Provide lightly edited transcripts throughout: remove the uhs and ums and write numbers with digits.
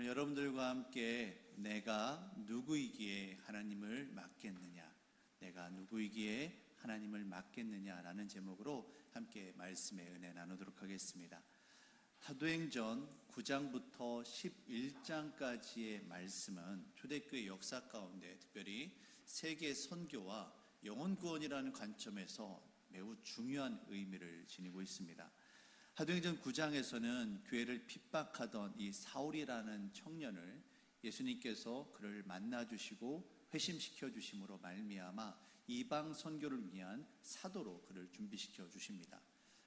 오늘 여러분들과 함께 내가 누구이기에 하나님을 맡겠느냐, 내가 누구이기에 하나님을 맡겠느냐라는 제목으로 함께 말씀의 은혜 나누도록 하겠습니다. 사도행전 9장부터 11장까지의 말씀은 초대교회 역사 가운데 특별히 세계 선교와 영혼 구원이라는 관점에서 매우 중요한 의미를 지니고 있습니다. 사도행전 9장에서는 교회를 핍박하던 이 사울이라는 청년을 예수님께서 그를 만나주시고 회심시켜 주심으로 말미암아 이방 선교를 위한 사도로 그를 준비시켜 주십니다.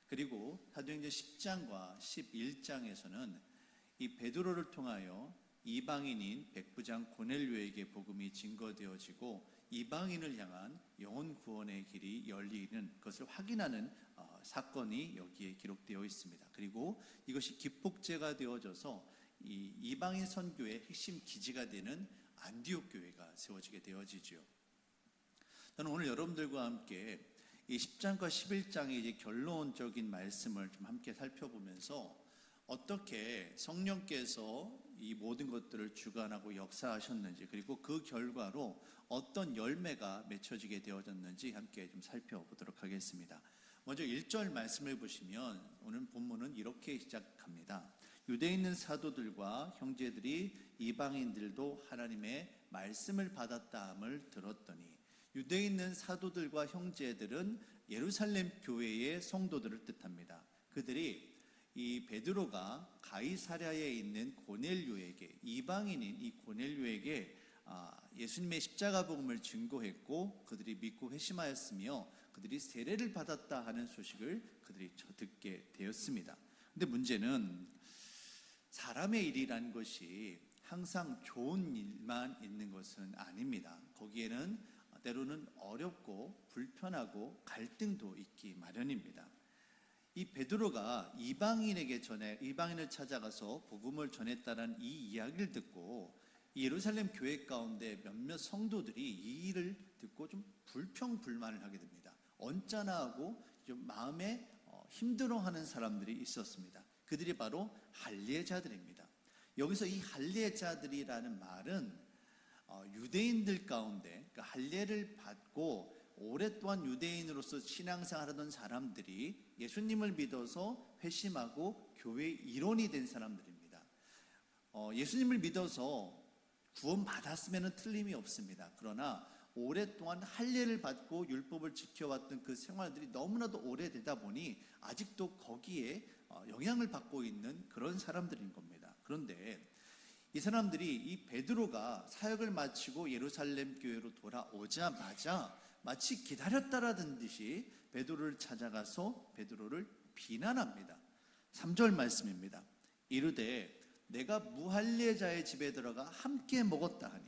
그리고 사도행전 10장과 11장에서는 이 베드로를 통하여 이방인인 백부장 고넬료에게 복음이 증거되어지고 이방인을 향한 영혼 구원의 길이 열리는 것을 확인하는 사건이 여기에 기록되어 있습니다. 그리고 이것이 기폭제가 되어져서 이 이방인 선교의 핵심 기지가 되는 안디옥 교회가 세워지게 되어지죠. 저는 오늘 여러분들과 함께 이 10장과 11장의 이제 결론적인 말씀을 좀 함께 살펴보면서 어떻게 성령께서 이 모든 것들을 주관하고 역사하셨는지, 그리고 그 결과로 어떤 열매가 맺혀지게 되어졌는지 함께 좀 살펴보도록 하겠습니다. 먼저 1절 말씀을 보시면 오늘 본문은 이렇게 시작합니다. 유대에 있는 사도들과 형제들이 이방인들도 하나님의 말씀을 받았다함을 들었더니, 유대에 있는 사도들과 형제들은 예루살렘 교회의 성도들을 뜻합니다. 그들이 이 베드로가 가이사랴에 있는 고넬료에게, 이방인인 이 고넬료에게 예수님의 십자가 복음을 증거했고 그들이 믿고 회심하였으며 그들이 세례를 받았다 하는 소식을 그들이 듣게 되었습니다. 근데 문제는 사람의 일이란 것이 항상 좋은 일만 있는 것은 아닙니다. 거기에는 때로는 어렵고 불편하고 갈등도 있기 마련입니다. 이 베드로가 이방인을 찾아가서 복음을 전했다는 이 이야기를 듣고 예루살렘 교회 가운데 몇몇 성도들이 이 일을 듣고 좀 불평불만을 하게 됩니다. 언짢아하고 좀 마음에 힘들어하는 사람들이 있었습니다. 그들이 바로 할례자들입니다. 여기서 이 할례자들이라는 말은 유대인들 가운데, 그러니까 할례를 받고 오랫동안 유대인으로서 신앙생활하던 사람들이 예수님을 믿어서 회심하고 교회의 일원이 된 사람들입니다. 예수님을 믿어서 구원받았으면 틀림이 없습니다. 그러나 오랫동안 할례를 받고 율법을 지켜왔던 그 생활들이 너무나도 오래되다 보니 아직도 거기에 영향을 받고 있는 그런 사람들인 겁니다. 그런데 이 사람들이 이 베드로가 사역을 마치고 예루살렘 교회로 돌아오자마자 마치 기다렸다라는 듯이 베드로를 찾아가서 베드로를 비난합니다. 3절 말씀입니다. 이르되 내가 무할례자의 집에 들어가 함께 먹었다 하니.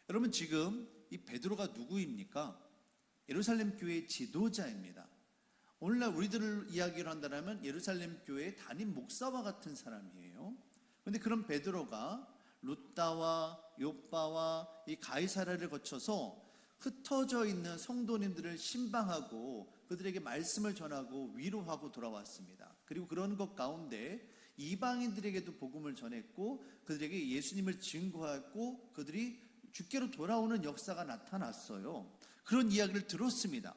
여러분, 지금 이 베드로가 누구입니까? 예루살렘 교회의 지도자입니다. 오늘날 우리들을 이야기를 한다면 예루살렘 교회의 담임 목사와 같은 사람이에요. 그런데 그런 베드로가 루다와 요빠와 이 가이사랴를 거쳐서 흩어져 있는 성도님들을 신방하고 그들에게 말씀을 전하고 위로하고 돌아왔습니다. 그리고 그런 것 가운데 이방인들에게도 복음을 전했고 그들에게 예수님을 증거하고 그들이 주께로 돌아오는 역사가 나타났어요. 그런 이야기를 들었습니다.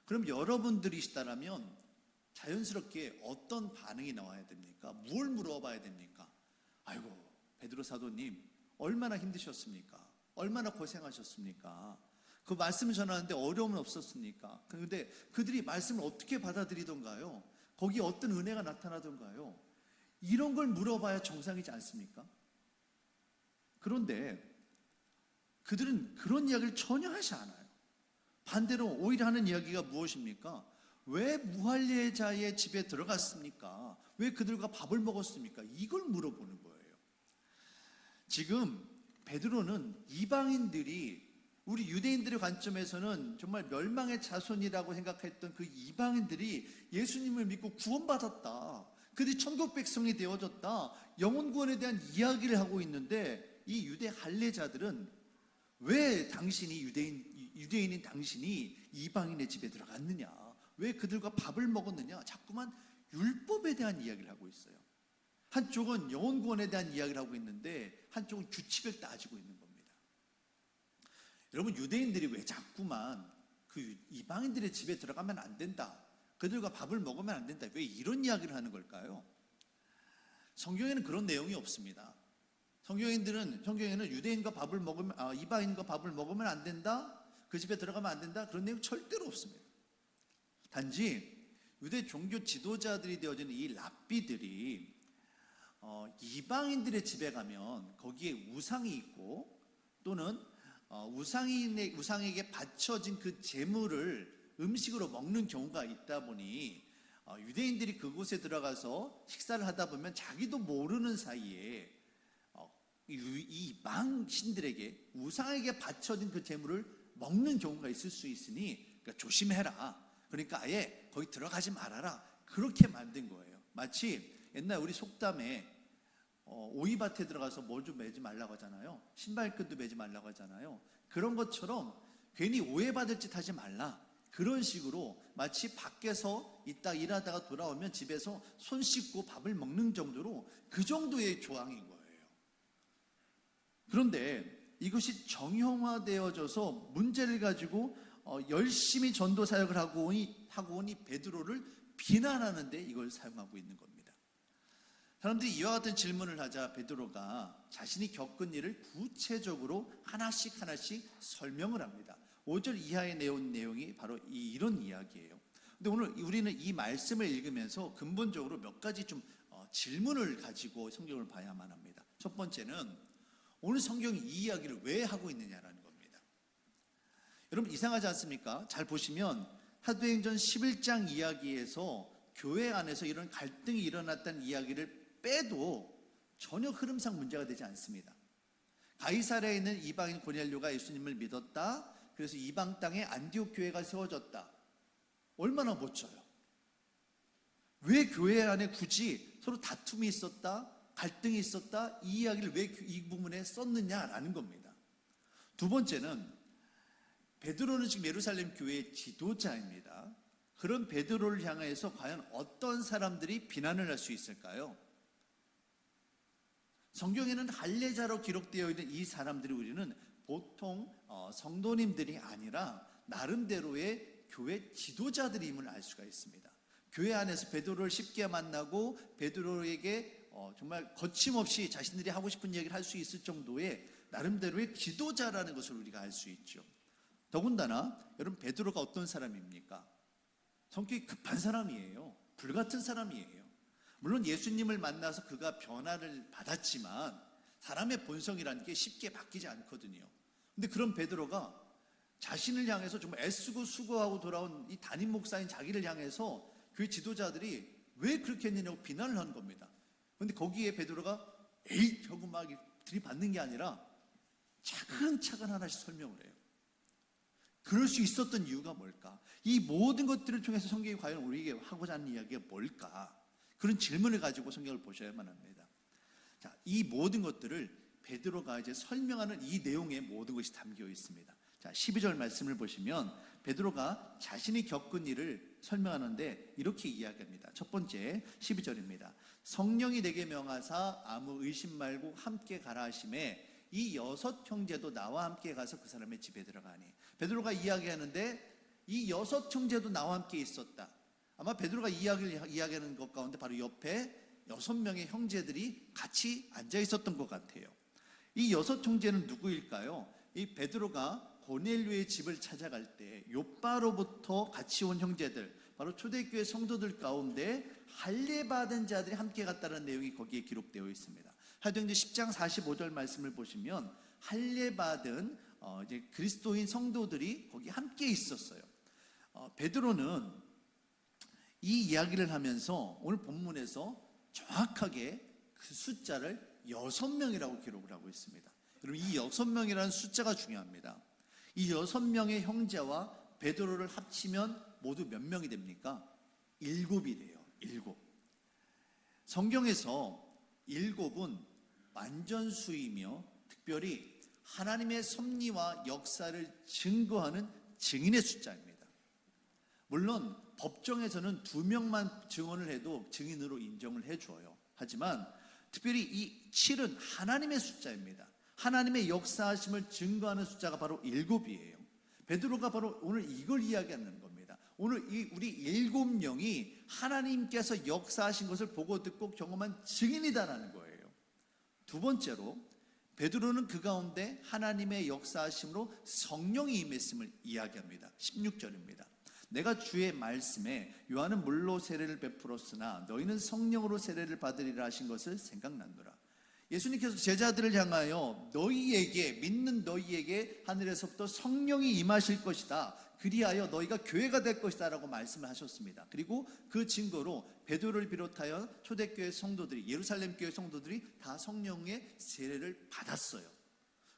그럼 여러분들이시다라면 자연스럽게 어떤 반응이 나와야 됩니까? 뭘 물어봐야 됩니까? 아이고, 베드로 사도님 얼마나 힘드셨습니까? 얼마나 고생하셨습니까? 그 말씀을 전하는데 어려움은 없었습니까? 그런데 그들이 말씀을 어떻게 받아들이던가요? 거기에 어떤 은혜가 나타나던가요? 이런 걸 물어봐야 정상이지 않습니까? 그런데 그들은 그런 이야기를 전혀 하지 않아요. 반대로 오히려 하는 이야기가 무엇입니까? 왜 무할례자의 집에 들어갔습니까? 왜 그들과 밥을 먹었습니까? 이걸 물어보는 거예요. 지금 베드로는 이방인들이, 우리 유대인들의 관점에서는 정말 멸망의 자손이라고 생각했던 그 이방인들이 예수님을 믿고 구원받았다, 그들이 천국 백성이 되어졌다, 영혼 구원에 대한 이야기를 하고 있는데 이 유대 할례자들은 왜 당신이 유대인인 당신이 이방인의 집에 들어갔느냐, 왜 그들과 밥을 먹었느냐, 자꾸만 율법에 대한 이야기를 하고 있어요. 한쪽은 영혼 구원에 대한 이야기를 하고 있는데 한쪽은 규칙을 따지고 있는 겁니다. 여러분, 유대인들이 왜 자꾸만 그 이방인들의 집에 들어가면 안 된다, 그들과 밥을 먹으면 안 된다, 왜 이런 이야기를 하는 걸까요? 성경에는 그런 내용이 없습니다. 성경에는 유대인과 밥을 먹으면, 이방인과 밥을 먹으면 안 된다, 그 집에 들어가면 안 된다, 그런 내용 절대로 없습니다. 단지 유대 종교 지도자들이 되어지는 이 랍비들이 이방인들의 집에 가면 거기에 우상이 있고, 또는 우상에게 바쳐진 그 제물을 음식으로 먹는 경우가 있다 보니 유대인들이 그곳에 들어가서 식사를 하다 보면 자기도 모르는 사이에 이 이방신들에게, 우상에게 바쳐진 그 제물을 먹는 경우가 있을 수 있으니 그러니까 조심해라, 그러니까 아예 거기 들어가지 말아라, 그렇게 만든 거예요. 마치 옛날 우리 속담에 오이밭에 들어가서 뭘 좀 매지 말라고 하잖아요. 신발끈도 매지 말라고 하잖아요. 그런 것처럼 괜히 오해받을 짓 하지 말라, 그런 식으로 마치 밖에서 있다 일하다가 돌아오면 집에서 손 씻고 밥을 먹는 정도로, 그 정도의 조항인 거예요. 그런데 이것이 정형화되어져서 문제를 가지고 열심히 전도 사역을 하고 오니 베드로를 비난하는데 이걸 사용하고 있는 겁니다. 사람들이 이와 같은 질문을 하자 베드로가 자신이 겪은 일을 구체적으로 하나씩 설명을 합니다. 5절 이하에 내온 내용이 바로 이런 이야기예요. 근데 오늘 우리는 이 말씀을 읽으면서 근본적으로 몇 가지 좀 질문을 가지고 성경을 봐야만 합니다. 첫 번째는 오늘 성경이 이 이야기를 왜 하고 있느냐라는 겁니다. 여러분, 이상하지 않습니까? 잘 보시면 사도행전 11장 이야기에서 교회 안에서 이런 갈등이 일어났다는 이야기를 빼도 전혀 흐름상 문제가 되지 않습니다. 가이사랴에 있는 이방인 고넬료가 예수님을 믿었다, 그래서 이방 땅에 안디옥 교회가 세워졌다. 얼마나 멋져요. 왜 교회 안에 굳이 서로 다툼이 있었다, 갈등이 있었다, 이 이야기를 왜 이 부분에 썼느냐라는 겁니다. 두 번째는 베드로는 지금 예루살렘 교회의 지도자입니다. 그런 베드로를 향해서 과연 어떤 사람들이 비난을 할 수 있을까요? 성경에는 할례자로 기록되어 있는 이 사람들이 우리는 보통 성도님들이 아니라 나름대로의 교회 지도자들임을 알 수가 있습니다. 교회 안에서 베드로를 쉽게 만나고 베드로에게 정말 거침없이 자신들이 하고 싶은 얘기를 할 수 있을 정도의 나름대로의 지도자라는 것을 우리가 알 수 있죠. 더군다나 여러분, 베드로가 어떤 사람입니까? 성격이 급한 사람이에요. 불같은 사람이에요. 물론 예수님을 만나서 그가 변화를 받았지만 사람의 본성이라는 게 쉽게 바뀌지 않거든요. 근데 그런 베드로가 자신을 향해서 정말 애쓰고 수고하고 돌아온 이 담임 목사인 자기를 향해서 그 지도자들이 왜 그렇게 했느냐고 비난을 하는 겁니다. 그런데 거기에 베드로가 에이 하고 막 들이받는 게 아니라 차근차근 하나씩 설명을 해요. 그럴 수 있었던 이유가 뭘까? 이 모든 것들을 통해서 성경이 과연 우리에게 하고자 하는 이야기가 뭘까? 그런 질문을 가지고 성경을 보셔야만 합니다. 자, 이 모든 것들을 베드로가 이제 설명하는 이 내용에 모든 것이 담겨 있습니다. 자, 12절 말씀을 보시면 베드로가 자신이 겪은 일을 설명하는데 이렇게 이야기합니다. 첫 번째 12절입니다. 성령이 내게 명하사 아무 의심 말고 함께 가라 하심에 이 6 형제도 나와 함께 가서 그 사람의 집에 들어가니. 베드로가 이야기하는데 이 6 형제도 나와 함께 있었다. 아마 베드로가 이야기하는 것 가운데 바로 옆에 6명의 형제들이 같이 앉아 있었던 것 같아요. 이 6 형제는 누구일까요? 이 베드로가 고넬료의 집을 찾아갈 때 요바로부터 같이 온 형제들, 바로 초대교회 성도들 가운데 할례받은 자들이 함께 갔다는 내용이 거기에 기록되어 있습니다. 사도행전 10장 45절 말씀을 보시면 할례받은 이제 그리스도인 성도들이 거기 함께 있었어요. 베드로는 이 이야기를 하면서 오늘 본문에서 정확하게 그 숫자를 6명이라고 기록을 하고 있습니다. 여러분, 이 6명이라는 숫자가 중요합니다. 이 6명의 형제와 베드로를 합치면 모두 몇 명이 됩니까? 7이 돼요. 7. 성경에서 7은 완전수이며 특별히 하나님의 섭리와 역사를 증거하는 증인의 숫자입니다. 물론 법정에서는 2명만 증언을 해도 증인으로 인정을 해줘요. 하지만 특별히 이 7은 하나님의 숫자입니다. 하나님의 역사하심을 증거하는 숫자가 바로 7이에요. 베드로가 바로 오늘 이걸 이야기하는 겁니다. 오늘 우리 7명이 하나님께서 역사하신 것을 보고 듣고 경험한 증인이다라는 거예요. 두 번째로 베드로는 그 가운데 하나님의 역사하심으로 성령이 임했음을 이야기합니다. 16절입니다. 내가 주의 말씀에 요한은 물로 세례를 베풀었으나 너희는 성령으로 세례를 받으리라 하신 것을 생각난노라. 예수님께서 제자들을 향하여 너희에게, 믿는 너희에게 하늘에서부터 성령이 임하실 것이다, 그리하여 너희가 교회가 될 것이다 라고 말씀을 하셨습니다. 그리고 그 증거로 베드로를 비롯하여 초대교회 성도들이, 예루살렘 교회 성도들이 다 성령의 세례를 받았어요.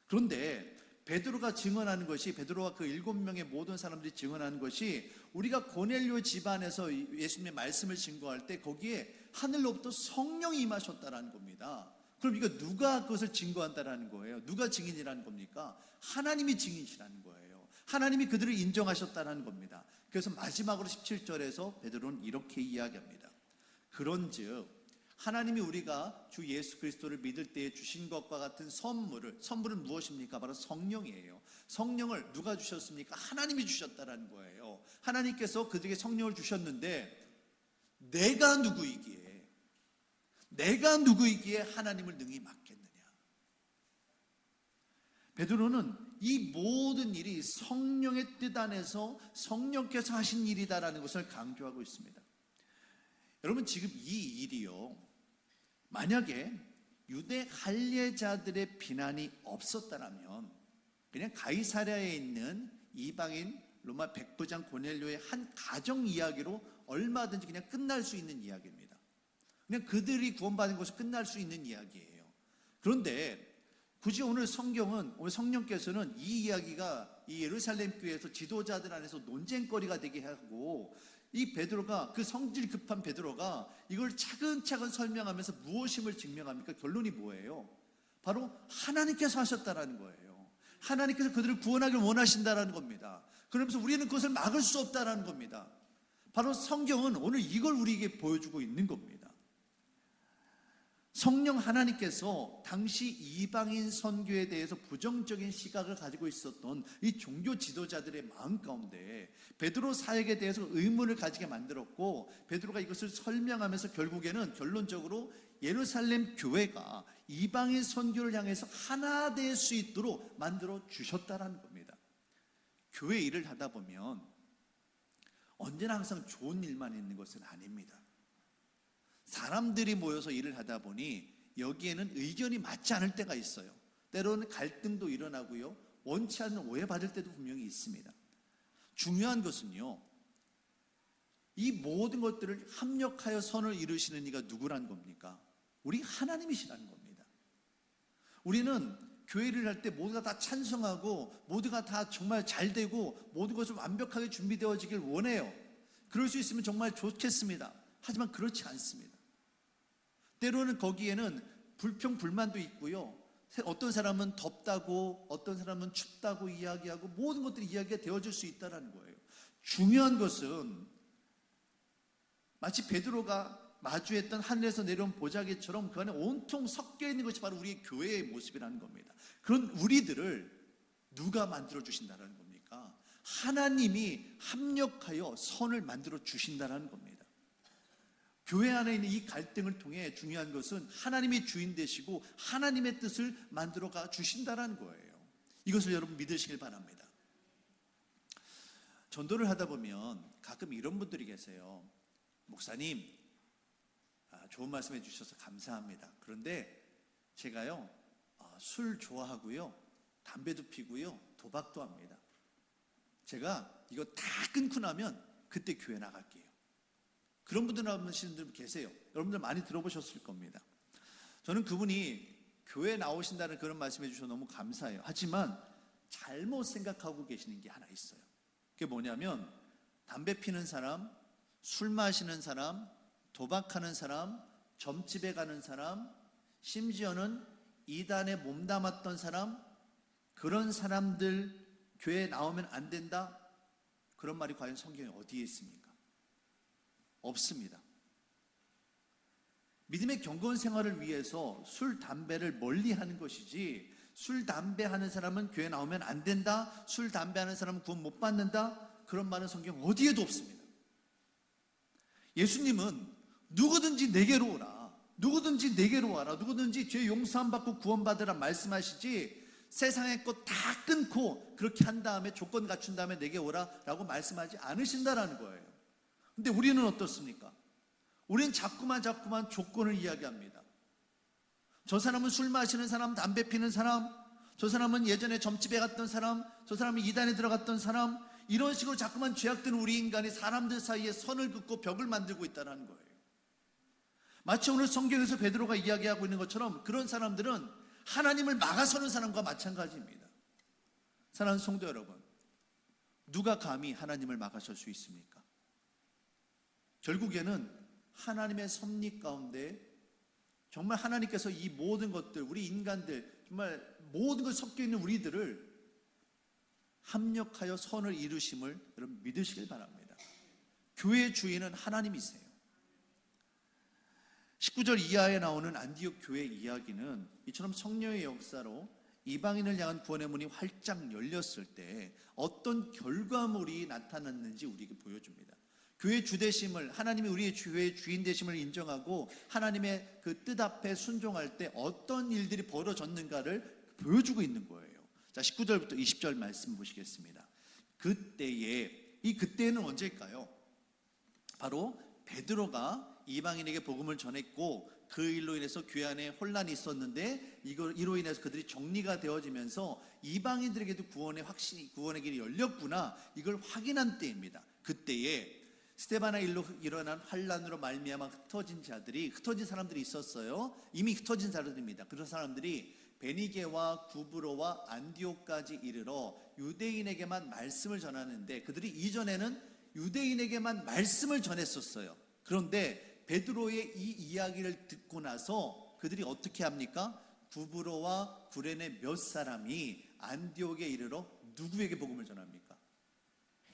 그런데 베드로가 증언하는 것이, 베드로와 그 7명의 모든 사람들이 증언하는 것이, 우리가 고넬료 집안에서 예수님의 말씀을 증거할 때 거기에 하늘로부터 성령이 임하셨다라는 겁니다. 그럼 이거 누가 그것을 증거한다라는 거예요? 누가 증인이라는 겁니까? 하나님이 증인이시라는 거예요. 하나님이 그들을 인정하셨다는 겁니다. 그래서 마지막으로 17절에서 베드로는 이렇게 이야기합니다. 그런즉 하나님이 우리가 주 예수 그리스도를 믿을 때에 주신 것과 같은 선물은 무엇입니까? 바로 성령이에요. 성령을 누가 주셨습니까? 하나님이 주셨다라는 거예요. 하나님께서 그들에게 성령을 주셨는데 내가 누구이기에 하나님을 능히 맡겠느냐? 베드로는 이 모든 일이 성령의 뜻 안에서 성령께서 하신 일이다라는 것을 강조하고 있습니다. 여러분, 지금 이 일이요, 만약에 유대 할례자들의 비난이 없었다면 그냥 가이사랴에 있는 이방인 로마 백부장 고넬료의 한 가정 이야기로 얼마든지 그냥 끝날 수 있는 이야기입니다. 그냥 그들이 구원받은 것으로 끝날 수 있는 이야기예요. 그런데 굳이 오늘 성령께서는 이 이야기가 이 예루살렘 교회에서 지도자들 안에서 논쟁거리가 되게 하고, 이 베드로가, 그 성질 급한 베드로가 이걸 차근차근 설명하면서 무엇임을 증명합니까? 결론이 뭐예요? 바로 하나님께서 하셨다라는 거예요. 하나님께서 그들을 구원하길 원하신다라는 겁니다. 그러면서 우리는 그것을 막을 수 없다라는 겁니다. 바로 성경은 오늘 이걸 우리에게 보여주고 있는 겁니다. 성령 하나님께서 당시 이방인 선교에 대해서 부정적인 시각을 가지고 있었던 이 종교 지도자들의 마음 가운데 베드로 사역에 대해서 의문을 가지게 만들었고, 베드로가 이것을 설명하면서 결론적으로 예루살렘 교회가 이방인 선교를 향해서 하나 될 수 있도록 만들어 주셨다라는 겁니다. 교회 일을 하다 보면 언제나 항상 좋은 일만 있는 것은 아닙니다. 사람들이 모여서 일을 하다 보니 여기에는 의견이 맞지 않을 때가 있어요. 때로는 갈등도 일어나고요, 원치 않는 오해받을 때도 분명히 있습니다. 중요한 것은요, 이 모든 것들을 합력하여 선을 이루시는 이가 누구란 겁니까? 우리 하나님이시라는 겁니다. 우리는 교회를 할 때 모두가 다 찬성하고 모두가 다 정말 잘 되고 모든 것이 완벽하게 준비되어지길 원해요. 그럴 수 있으면 정말 좋겠습니다. 하지만 그렇지 않습니다. 때로는 거기에는 불평, 불만도 있고요, 어떤 사람은 덥다고, 어떤 사람은 춥다고 이야기하고, 모든 것들이 이야기가 되어질 수 있다는 거예요. 중요한 것은 마치 베드로가 마주했던 하늘에서 내려온 보자기처럼 그 안에 온통 섞여 있는 것이 바로 우리의 교회의 모습이라는 겁니다. 그런 우리들을 누가 만들어 주신다는 겁니까? 하나님이 합력하여 선을 만들어 주신다는 겁니다. 교회 안에 있는 이 갈등을 통해 중요한 것은 하나님이 주인 되시고 하나님의 뜻을 만들어가 주신다는 거예요. 이것을 여러분 믿으시길 바랍니다. 전도를 하다 보면 가끔 이런 분들이 계세요. 목사님, 좋은 말씀 해주셔서 감사합니다. 그런데 제가요, 술 좋아하고요, 담배도 피고요, 도박도 합니다. 제가 이거 다 끊고 나면 그때 교회 나갈게요. 그런 분들 나오시는 분 계세요. 여러분들 많이 들어보셨을 겁니다. 저는 그분이 교회 나오신다는 그런 말씀해 주셔서 너무 감사해요. 하지만 잘못 생각하고 계시는 게 하나 있어요. 그게 뭐냐면 담배 피는 사람, 술 마시는 사람, 도박하는 사람, 점집에 가는 사람, 심지어는 이단에 몸담았던 사람, 그런 사람들 교회에 나오면 안 된다? 그런 말이 과연 성경에 어디에 있습니까? 없습니다. 믿음의 경건 생활을 위해서 술, 담배를 멀리 하는 것이지, 술, 담배 하는 사람은 교회 나오면 안 된다, 술, 담배 하는 사람은 구원 못 받는다, 그런 말은 성경 어디에도 없습니다. 예수님은 누구든지 내게로 오라, 누구든지 내게로 와라, 누구든지 죄 용서함 받고 구원 받으라 말씀하시지, 세상의 것 다 끊고 그렇게 한 다음에 조건 갖춘 다음에 내게 오라 라고 말씀하지 않으신다라는 거예요. 근데 우리는 어떻습니까? 우리는 자꾸만 조건을 이야기합니다. 저 사람은 술 마시는 사람, 담배 피는 사람, 저 사람은 예전에 점집에 갔던 사람, 저 사람은 이단에 들어갔던 사람, 이런 식으로 자꾸만 죄악된 우리 인간이 사람들 사이에 선을 긋고 벽을 만들고 있다는 거예요. 마치 오늘 성경에서 베드로가 이야기하고 있는 것처럼 그런 사람들은 하나님을 막아서는 사람과 마찬가지입니다. 사랑하는 성도 여러분, 누가 감히 하나님을 막아설 수 있습니까? 결국에는 하나님의 섭리 가운데 정말 하나님께서 이 모든 것들, 우리 인간들, 정말 모든 것 섞여 있는 우리들을 합력하여 선을 이루심을 여러분 믿으시길 바랍니다. 교회의 주인은 하나님이세요. 19절 이하에 나오는 안디옥 교회 이야기는 이처럼 성령의 역사로 이방인을 향한 구원의 문이 활짝 열렸을 때 어떤 결과물이 나타났는지 우리에게 보여줍니다. 교회의 주되심을, 하나님이 우리의 교회의 주인 되심을 인정하고 하나님의 그 뜻 앞에 순종할 때 어떤 일들이 벌어졌는가를 보여주고 있는 거예요. 자, 19절부터 20절 말씀 보시겠습니다. 그때는 언제일까요? 바로 베드로가 이방인에게 복음을 전했고 그 일로 인해서 교회 안에 혼란이 있었는데 이로 인해서 그들이 정리가 되어지면서 이방인들에게도 구원의 길이 열렸구나, 이걸 확인한 때입니다. 그때에 스데반의 일로 일어난 환란으로 말미암아 흩어진 사람들이 있었어요. 이미 흩어진 사람들입니다. 그런 사람들이 베니게와 구브로와 안디옥까지 이르러 유대인에게만 말씀을 전하는데, 그들이 이전에는 유대인에게만 말씀을 전했었어요. 그런데 베드로의 이 이야기를 듣고 나서 그들이 어떻게 합니까? 구브로와 구레네 몇 사람이 안디옥에 이르러 누구에게 복음을 전합니까?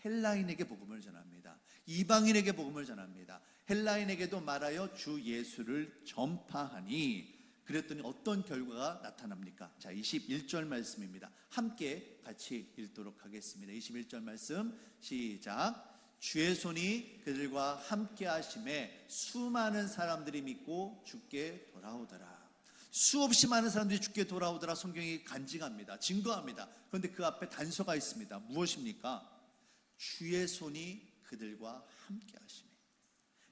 헬라인에게 복음을 전합니다. 이방인에게 복음을 전합니다. 헬라인에게도 말하여 주 예수를 전파하니, 그랬더니 어떤 결과가 나타납니까? 자, 21절 말씀입니다. 함께 같이 읽도록 하겠습니다. 21절 말씀 시작. 주의 손이 그들과 함께 하심에 수많은 사람들이 믿고 주께 돌아오더라. 수없이 많은 사람들이 주께 돌아오더라. 성경이 간증합니다. 증거합니다. 그런데 그 앞에 단서가 있습니다. 무엇입니까? 주의 손이 그들과 함께 하심에.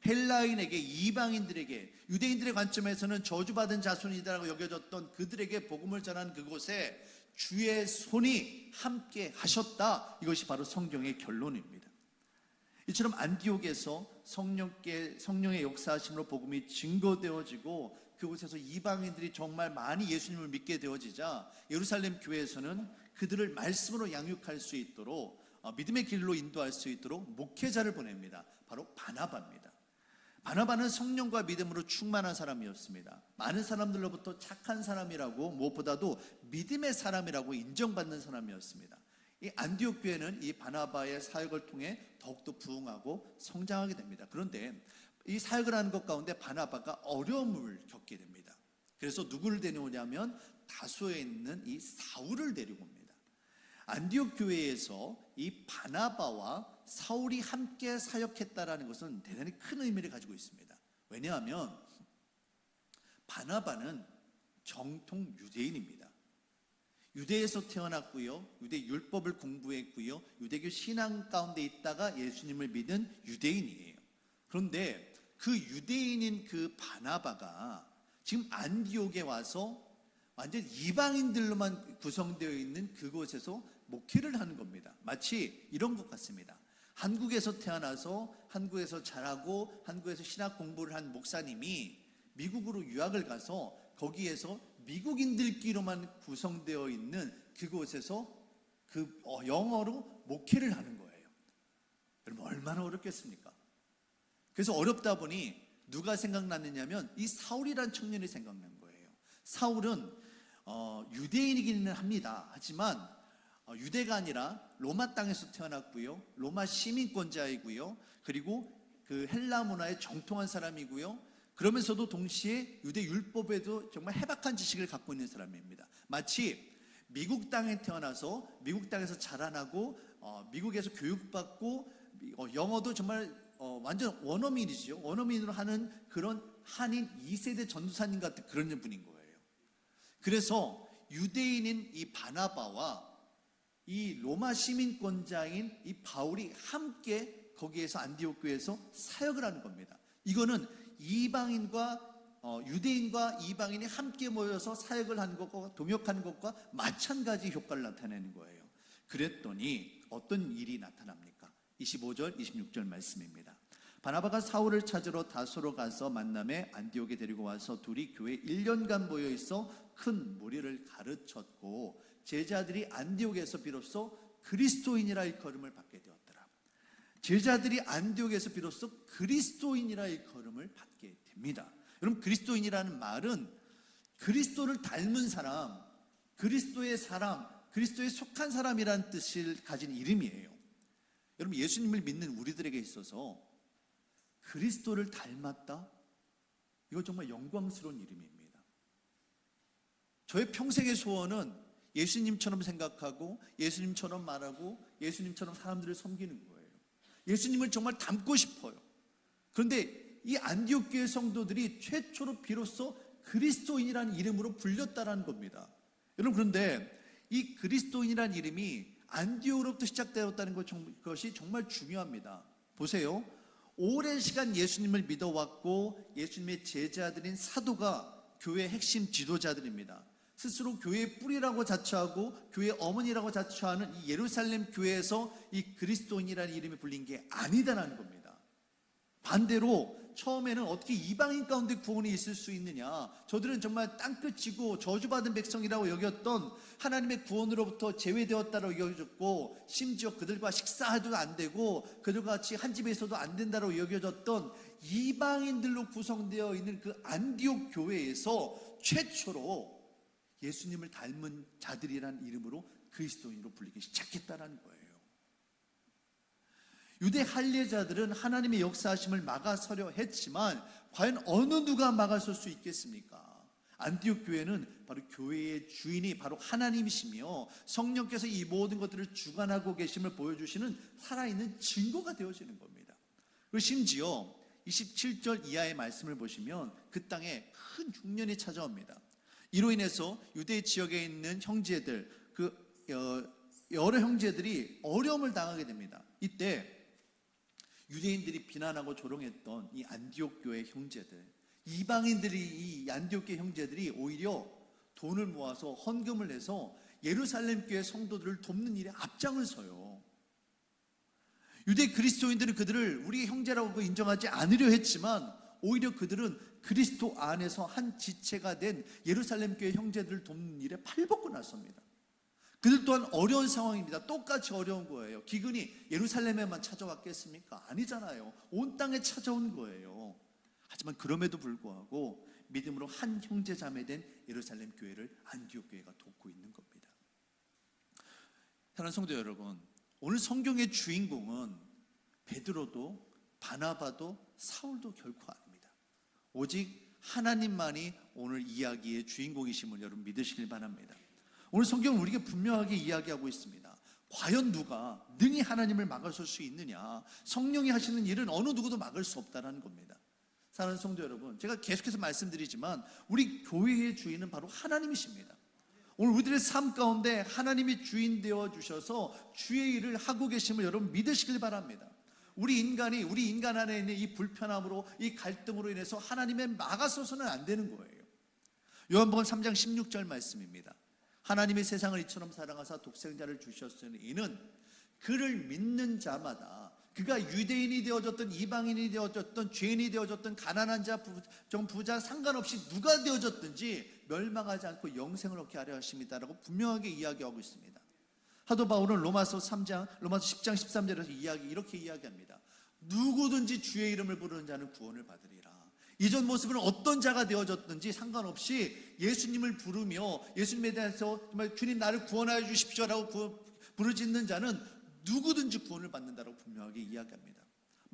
헬라인에게, 이방인들에게, 유대인들의 관점에서는 저주받은 자손이라고 여겨졌던 그들에게 복음을 전한 그곳에 주의 손이 함께 하셨다. 이것이 바로 성경의 결론입니다. 이처럼 안디옥에서 성령의 역사하심으로 복음이 증거되어지고 그곳에서 이방인들이 정말 많이 예수님을 믿게 되어지자 예루살렘 교회에서는 그들을 말씀으로 양육할 수 있도록, 믿음의 길로 인도할 수 있도록 목회자를 보냅니다. 바로 바나바입니다. 바나바는 성령과 믿음으로 충만한 사람이었습니다. 많은 사람들로부터 착한 사람이라고, 무엇보다도 믿음의 사람이라고 인정받는 사람이었습니다. 이 안디옥 교회는 이 바나바의 사역을 통해 더욱더 부흥하고 성장하게 됩니다. 그런데 이 사역을 하는 것 가운데 바나바가 어려움을 겪게 됩니다. 그래서 누구를 데려오냐면 다소에 있는 이 사울을 데리고 옵니다. 안디옥 교회에서 이 바나바와 사울이 함께 사역했다라는 것은 대단히 큰 의미를 가지고 있습니다. 왜냐하면 바나바는 정통 유대인입니다. 유대에서 태어났고요, 유대 율법을 공부했고요, 유대교 신앙 가운데 있다가 예수님을 믿은 유대인이에요. 그런데 그 유대인인 그 바나바가 지금 안디옥에 와서 완전 이방인들로만 구성되어 있는 그곳에서 목회를 하는 겁니다. 마치 이런 것 같습니다. 한국에서 태어나서 한국에서 자라고 한국에서 신학 공부를 한 목사님이 미국으로 유학을 가서 거기에서 미국인들끼리만 구성되어 있는 그곳에서 그 영어로 목회를 하는 거예요. 여러분 얼마나 어렵겠습니까? 그래서 어렵다 보니 누가 생각났느냐면 이 사울이란 청년이 생각난 거예요. 사울은 유대인이기는 합니다. 하지만 유대가 아니라 로마 땅에서 태어났고요, 로마 시민권자이고요, 그리고 그 헬라 문화에 정통한 사람이고요, 그러면서도 동시에 유대 율법에도 정말 해박한 지식을 갖고 있는 사람입니다. 마치 미국 땅에 태어나서 미국 땅에서 자라나고 미국에서 교육받고 영어도 정말 완전 원어민이죠. 원어민으로 하는 그런 한인 2세대 전도사님 같은 그런 분인 거예요. 그래서 유대인인 이 바나바와 이 로마 시민권자인 이 바울이 함께 거기에서 안디옥 교회에서 사역을 하는 겁니다. 이거는 이방인과 유대인과 이방인이 함께 모여서 사역을 하는 것과 동역하는 것과 마찬가지 효과를 나타내는 거예요. 그랬더니 어떤 일이 나타납니까? 25절, 26절 말씀입니다. 바나바가 사울을 찾으러 다소로 가서 만남에 안디옥에 데리고 와서 둘이 교회 1년간 모여 있어 큰 무리를 가르쳤고 제자들이 안디옥에서 비로소 그리스도인이라 일컬음을 받게 되었더라. 제자들이 안디옥에서 비로소 그리스도인이라 일컬음을 받게 됩니다. 여러분, 그리스도인이라는 말은 그리스도를 닮은 사람, 그리스도의 사람, 그리스도에 속한 사람이라는 뜻을 가진 이름이에요. 여러분, 예수님을 믿는 우리들에게 있어서 그리스도를 닮았다? 이거 정말 영광스러운 이름입니다. 저의 평생의 소원은 예수님처럼 생각하고 예수님처럼 말하고 예수님처럼 사람들을 섬기는 거예요. 예수님을 정말 닮고 싶어요. 그런데 이 안디옥 교회 성도들이 최초로 비로소 그리스도인이라는 이름으로 불렸다라는 겁니다. 여러분, 그런데 이 그리스도인이라는 이름이 안디옥으로부터 시작되었다는 것이 정말 중요합니다. 보세요. 오랜 시간 예수님을 믿어왔고 예수님의 제자들인 사도가 교회의 핵심 지도자들입니다. 스스로 교회의 뿌리라고 자처하고 교회의 어머니라고 자처하는 이 예루살렘 교회에서 이 그리스도인이라는 이름이 불린 게 아니다라는 겁니다. 반대로 처음에는 어떻게 이방인 가운데 구원이 있을 수 있느냐, 저들은 정말 땅끝이고 저주받은 백성이라고 여겼던 하나님의 구원으로부터 제외되었다고 여겨졌고 심지어 그들과 식사해도 안 되고 그들과 같이 한 집에 있어도 안 된다고 여겨졌던 이방인들로 구성되어 있는 그 안디옥 교회에서 최초로 예수님을 닮은 자들이라는 이름으로 그리스도인으로 불리기 시작했다는 거예요. 유대 할례자들은 하나님의 역사하심을 막아서려 했지만 과연 어느 누가 막아설 수 있겠습니까? 안디옥 교회는 바로 교회의 주인이 바로 하나님이시며 성령께서 이 모든 것들을 주관하고 계심을 보여주시는 살아있는 증거가 되어지는 겁니다. 그리고 심지어 27절 이하의 말씀을 보시면 그 땅에 큰 흉년이 찾아옵니다. 이로 인해서 유대 지역에 있는 형제들, 여러 형제들이 어려움을 당하게 됩니다. 이때 유대인들이 비난하고 조롱했던 이 안디옥 교회 형제들, 이방인들이 이 안디옥 교회 형제들이 오히려 돈을 모아서 헌금을 내서 예루살렘 교회 성도들을 돕는 일에 앞장을 서요. 유대 그리스도인들은 그들을 우리의 형제라고 인정하지 않으려 했지만 오히려 그들은 그리스도 안에서 한 지체가 된 예루살렘 교회 형제들을 돕는 일에 팔벗고 나섭니다. 그들 또한 어려운 상황입니다. 똑같이 어려운 거예요. 기근이 예루살렘에만 찾아왔겠습니까? 아니잖아요. 온 땅에 찾아온 거예요. 하지만 그럼에도 불구하고 믿음으로 한 형제 자매 된 예루살렘 교회를 안디옥 교회가 돕고 있는 겁니다. 사랑하는 성도 여러분, 오늘 성경의 주인공은 베드로도 바나바도 사울도 결코 아닙니다. 오직 하나님만이 오늘 이야기의 주인공이심을 여러분 믿으시길 바랍니다. 오늘 성경은 우리에게 분명하게 이야기하고 있습니다. 과연 누가 능히 하나님을 막아설 수 있느냐? 성령이 하시는 일은 어느 누구도 막을 수 없다는 겁니다. 사랑하는 성도 여러분, 제가 계속해서 말씀드리지만 우리 교회의 주인은 바로 하나님이십니다. 오늘 우리들의 삶 가운데 하나님이 주인 되어 주셔서 주의 일을 하고 계심을 여러분 믿으시길 바랍니다. 우리 인간 안에 있는 이 불편함으로, 이 갈등으로 인해서 하나님의 막아서서는 안 되는 거예요. 요한복음 3장 16절 말씀입니다. 하나님이 세상을 이처럼 사랑하사 독생자를 주셨으니 이는 그를 믿는 자마다, 그가 유대인이 되어졌던 이방인이 되어졌던 죄인이 되어졌던 가난한 자 부자 상관없이 누가 되어졌든지 멸망하지 않고 영생을 얻게 하려 하십니다라고 분명하게 이야기하고 있습니다. 사도 바울은 로마서 10장 13절에서 이렇게 이야기합니다. 누구든지 주의 이름을 부르는 자는 구원을 받으리라. 이전 모습은 어떤 자가 되어졌든지 상관없이 예수님을 부르며 예수님에 대해서 정말 주님 나를 구원하여 주십시오라고 부르짖는 자는 누구든지 구원을 받는다라고 분명하게 이야기합니다.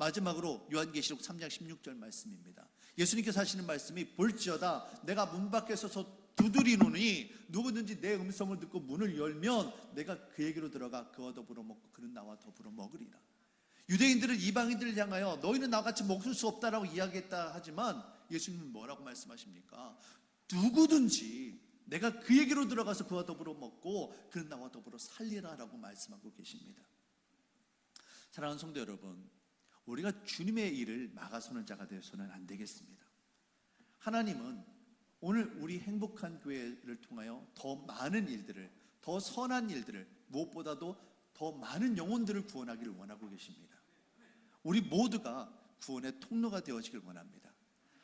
마지막으로 요한계시록 3장 16절 말씀입니다. 예수님께서 하시는 말씀이 볼지어다 내가 문 밖에 서서 두드리노니 누구든지 내 음성을 듣고 문을 열면 내가 그에게로 들어가 그와 더불어 먹고 그는 나와 더불어 먹으리라. 유대인들은 이방인들을 향하여 너희는 나와 같이 먹을 수 없다라고 이야기했다 하지만 예수님은 뭐라고 말씀하십니까? 누구든지 내가 그에게로 들어가서 그와 더불어 먹고 그는 나와 더불어 살리라라고 말씀하고 계십니다. 사랑하는 성도 여러분, 우리가 주님의 일을 막아서는 자가 되어서는 안 되겠습니다. 하나님은 오늘 우리 행복한 교회를 통하여 더 많은 일들을, 더 선한 일들을, 무엇보다도 더 많은 영혼들을 구원하기를 원하고 계십니다. 우리 모두가 구원의 통로가 되어지길 원합니다.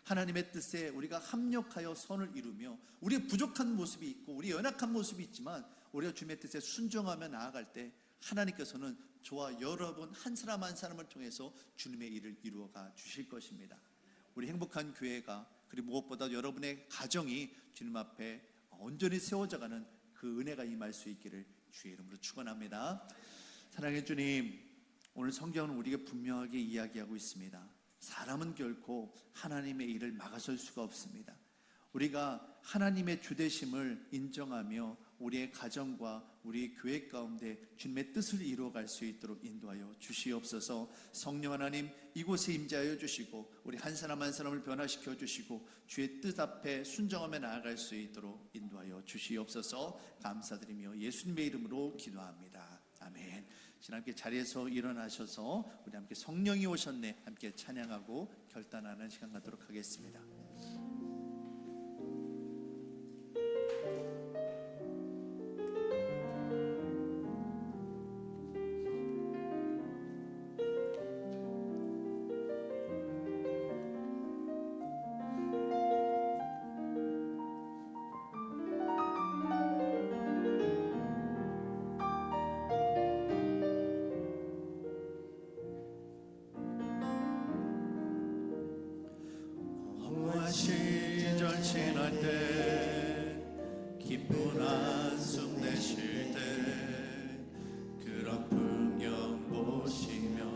하나님의 뜻에 우리가 합력하여 선을 이루며 우리의 부족한 모습이 있고 우리의 연약한 모습이 있지만 우리가 주님의 뜻에 순종하며 나아갈 때 하나님께서는 저와 여러분 한 사람 한 사람을 통해서 주님의 일을 이루어가 주실 것입니다. 우리 행복한 교회가 그리고 무엇보다 여러분의 가정이 주님 앞에 온전히 세워져가는 그 은혜가 임할 수 있기를 주의 이름으로 축원합니다. 사랑의 주님, 오늘 성경은 우리에게 분명하게 이야기하고 있습니다. 사람은 결코 하나님의 일을 막아설 수가 없습니다. 우리가 하나님의 주되심을 인정하며 우리의 가정과 우리의 교회 가운데 주님의 뜻을 이루어갈 수 있도록 인도하여 주시옵소서. 성령 하나님, 이곳에 임재하여 주시고 우리 한 사람 한 사람을 변화시켜 주시고 주의 뜻 앞에 순종하며 나아갈 수 있도록 인도하여 주시옵소서. 감사드리며 예수님의 이름으로 기도합니다. 아멘. 함께 자리에서 일어나셔서 우리 함께 성령이 오셨네 함께 찬양하고 결단하는 시간 갖도록 하겠습니다. 시절 지날 때 기쁜 한숨 내쉴 때 그런 풍경 보시며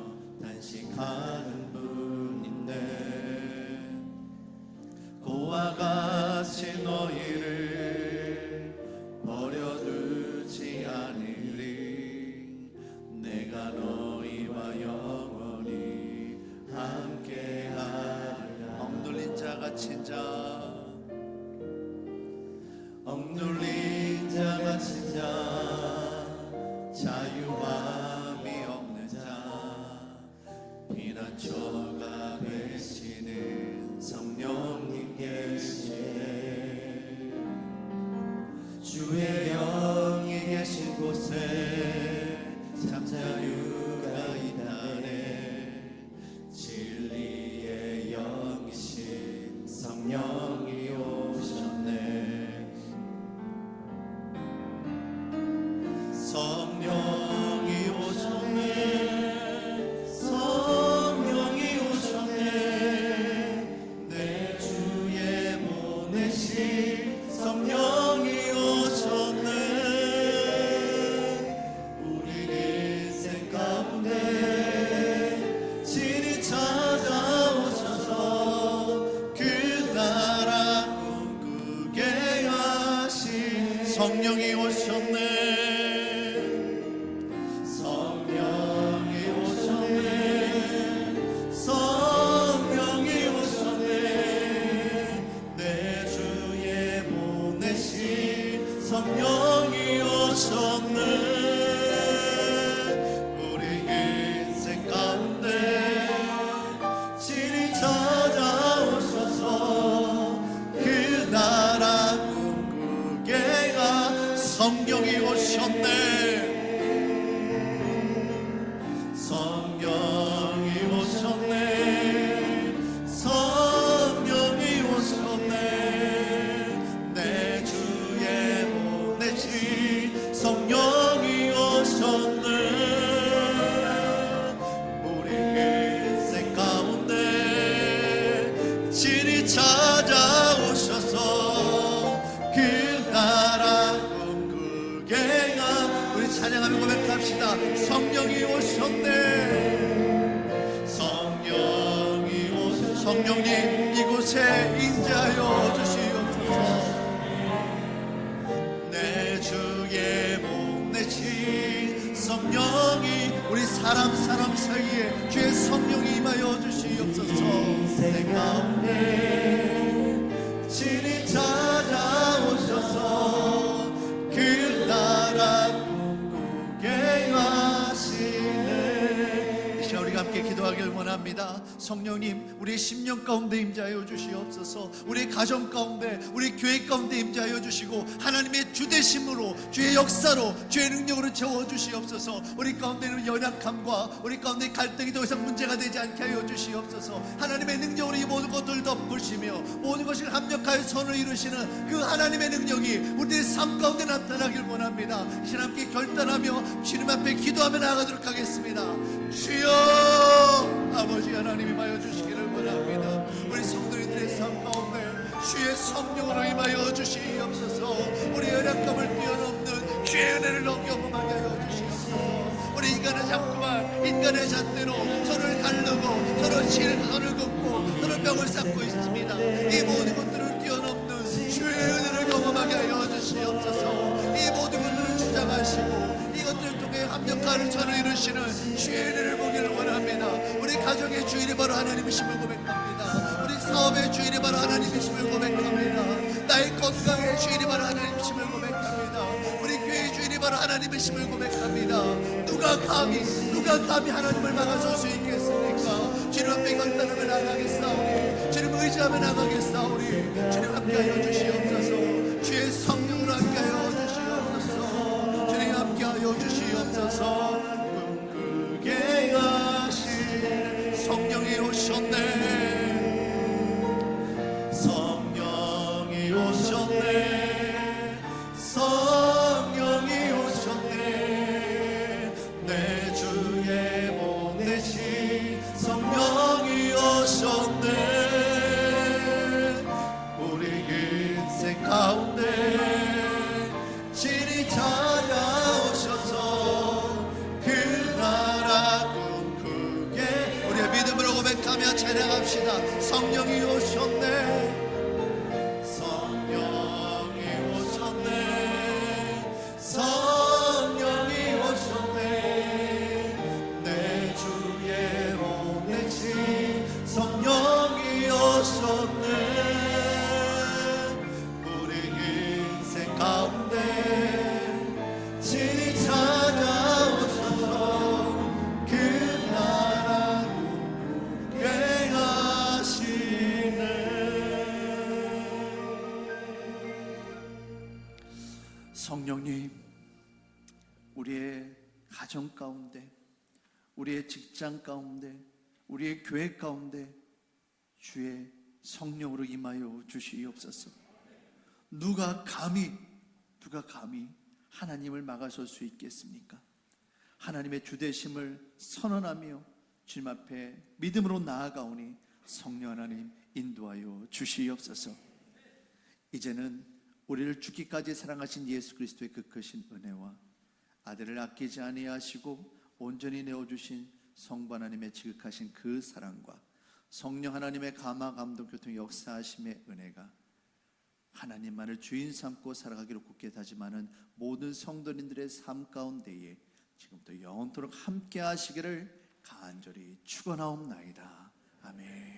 단식하는 분인데 고와 같이 너희를 버려두지 않으리 내가 너희와 영원히 함께하리 억눌린 자 갇힌 자 억눌린 자 갇힌 자 자유함이 없는 자 피난처가 되시는 성령님 계시네 주의 영이 계신 곳에 참 자유가 있다네 진리의 영이신 성령이 오셨네 성령이 오셨네 성령이 오셨네 내 주의 보내신 성령이 오셨네 우리 인생 가운데 진히 찾아오셔서 그 나라 꿈꾸게 하신 성령이 오셨네 성령이 오셨네 성령이 오셨네 내 주의 보내신 성령이 오셨네 우리 인생 가운데 진히 찾아오셔서 그 나라 꿈꾸게 하 성령이 오셨네 성령이 오셨네 성령이 오셨네 내 주의 보내신 성령이 오셨네 우리 인생 가운데 진히 찾아오셔서 그 나라 꿈꾸게 하 우리 찬양하며 고백합시다 성령이 오셨네 성령이 성령님 이곳에 임재하여 주시옵소서. 내 주의 목 내신 성령이 우리 사람 사이에 주의 성령이 임하여 주시옵소서. 내 가운데 진히 찾아오셔서 그 나라 꿈꾸게 하시네. 이 시간 우리가 함께 기도하길 원합니다. 성령님 우리의 심령 가운데 임재하여 주시옵소서. 우리의 가정 가운데 우리 교회 가운데 임재하여 주시고 하나님의 주대심으로 주의 역사로 주의 능력으로 채워주시옵소서. 우리 가운데는 연약함과 우리 가운데 갈등이 더 이상 문제가 되지 않게 하여 주시옵소서. 하나님의 능력으로 이 모든 것들을 덮으시며 모든 것을 합력하여 선을 이루시는 그 하나님의 능력이 우리의 삶 가운데 나타나길 원합니다. 이 시간 함께 결단하며 주님 앞에 기도하며 나아가도록 하겠습니다. 주여 아버지 하나님 임하여 주시기를 원합니다. 우리 성도님들의 삶 가운데 주의 성령으로 임하여 주시옵소서. 우리 연약감을 뛰어넘는 주의 은혜를 경험하게 하여 주시옵소서. 우리 인간은 자꾸만 인간의 잣대로 서로를 가르고 서로 선을 긋고 서로 벽을 쌓고 있습니다. 이 모든 것들을 뛰어넘는 주의 은혜를 경험하게 하여 주시옵소서. 이 모든 것들을 주장하시고 이것들을 통해 합력하는 선을 이루시는 주의 은혜를 보기를 원합니다. 우리 가정의 주인이 바로 하나님이심을 고백합니다. 우리 사업의 주인이 바로 하나님이심을 고백합니다. 나의 건강의 주인이 바로 하나님이심을 고백합니다. 우리 교회의 주인이 바로 하나님이심을 고백합니다. 누가 감히 하나님을 막아설 수 있겠습니까? 주님 앞에 결단하며 나가겠사오니 주님 의지하며 나가겠사오니 주님 함께하여 주시옵소서. 주의 성령으로 함께하여 주시옵소서. 주님 함께하여 주시옵소서. 꿈꾸게 하신 성령이 오셨네. 성령이 오셨네. 성령이 오셨네. 내 주의 목 대신 성령이 오셨네. 우리 인생 가운데 진히 찾아오셔서 그 나라 꿈꾸게 우리의 믿음으로 고백하며 찬양합시다. 성령이 오셨네. 성령이 오셨네. 성령이 오셨네. 내 주의 목 내신 성령이 오셨네. 우리 인생 가운데 진히 찾아오셔서 그 나라 꿈꾸게 하시네. 성령님 우리의 가정 가운데 우리의 직장 가운데 우리의 교회 가운데 주의 성령으로 임하여 주시옵소서. 누가 감히 하나님을 막아설 수 있겠습니까? 하나님의 주되심을 선언하며 주님 앞에 믿음으로 나아가오니 성령 하나님 인도하여 주시옵소서. 이제는 우리를 죽기까지 사랑하신 예수 그리스도의 그 크신 은혜와 아들을 아끼지 아니하시고 온전히 내어주신 성부 하나님의 지극하신 그 사랑과 성령 하나님의 감화 감동 교통 역사하심의 은혜가 하나님만을 주인 삼고 살아가기로 굳게 다짐하는 모든 성도님들의 삶 가운데에 지금부터 영원토록 함께 하시기를 간절히 축원하옵나이다. 아멘.